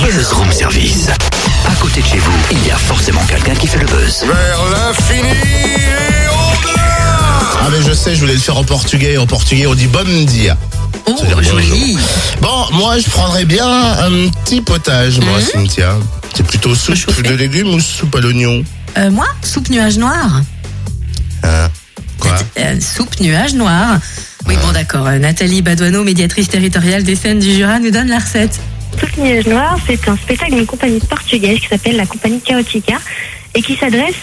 Buzz Room Service. À côté de chez vous, il y a forcément quelqu'un qui fait le buzz. Vers l'infini et au-delà. Ah mais je sais, je voulais le faire en portugais. En portugais, on dit bom dia. Oh, C'est-à-dire joli. Bon, moi je prendrais bien un petit potage, moi, Cynthia. C'est plutôt soupe Chauffer. de légumes ou soupe à l'oignon? Moi, soupe nuage noir. Hein? Quoi? Soupe nuage noir. Oui, bon, d'accord. Nathalie Badoineau, médiatrice territoriale des Cènes du Jura, nous donne la recette. Soupe Nuage Noir, c'est un spectacle d'une compagnie portugaise qui s'appelle la compagnie Caotica et qui s'adresse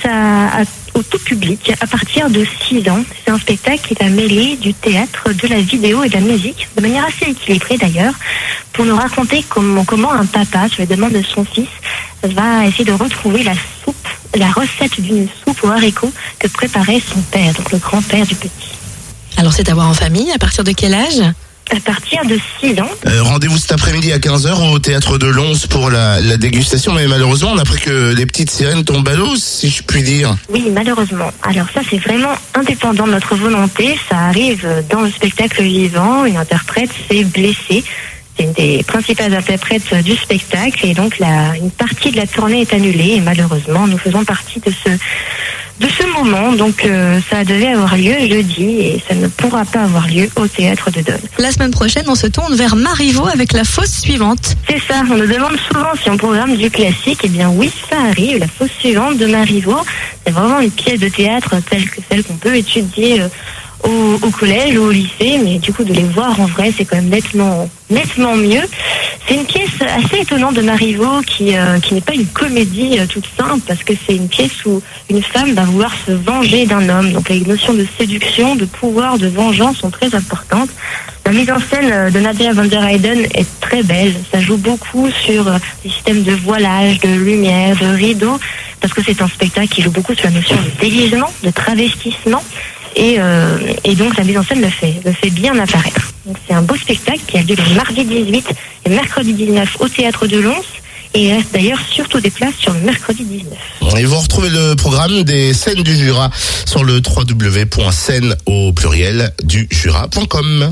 au tout public à partir de 6 ans. C'est un spectacle qui va mêler du théâtre, de la vidéo et de la musique, de manière assez équilibrée d'ailleurs, pour nous raconter comment un papa, sur les demandes de son fils, va essayer de retrouver la recette d'une soupe aux haricots que préparait son père, donc le grand-père du petit. Alors, c'est à voir en famille. À partir de quel âge? À partir de 6 ans. Rendez-vous cet après-midi à 15h au théâtre de Lons pour la dégustation, mais malheureusement on a appris que les petites sirènes tombent à l'eau, si je puis dire. Oui, malheureusement. Alors ça, c'est vraiment indépendant de notre volonté. Ça arrive dans le spectacle vivant. Une interprète s'est blessée. C'est une des principales interprètes du spectacle. Et donc, une partie de la tournée est annulée. Et malheureusement, nous faisons partie de ce moment. Donc, ça devait avoir lieu jeudi. Et ça ne pourra pas avoir lieu au Théâtre de Dole. La semaine prochaine, on se tourne vers Marivaux avec la fosse suivante. C'est ça. On nous demande souvent si on programme du classique. Eh bien, oui, ça arrive. La fosse suivante de Marivaux. C'est vraiment une pièce de théâtre telle que celle qu'on peut étudier au collège ou au lycée, mais du coup de les voir en vrai, c'est quand même nettement mieux. C'est une pièce assez étonnante de Marivaux qui n'est pas une comédie toute simple, parce que c'est une pièce où une femme va vouloir se venger d'un homme. Donc les notions de séduction, de pouvoir, de vengeance sont très importantes. La mise en scène de Nadia van der Heyden est très belle. Ça joue beaucoup sur des systèmes de voilage, de lumière, de rideaux, parce que c'est un spectacle qui joue beaucoup sur la notion de déguisement, de travestissement. Et donc la mise en scène le fait bien apparaître. Donc c'est un beau spectacle qui a lieu le mardi 18 et mercredi 19 au Théâtre de Lons. Et il reste d'ailleurs surtout des places sur le mercredi 19. Et vous retrouvez le programme des Cènes du Jura sur le www.scènes au pluriel du jura.com.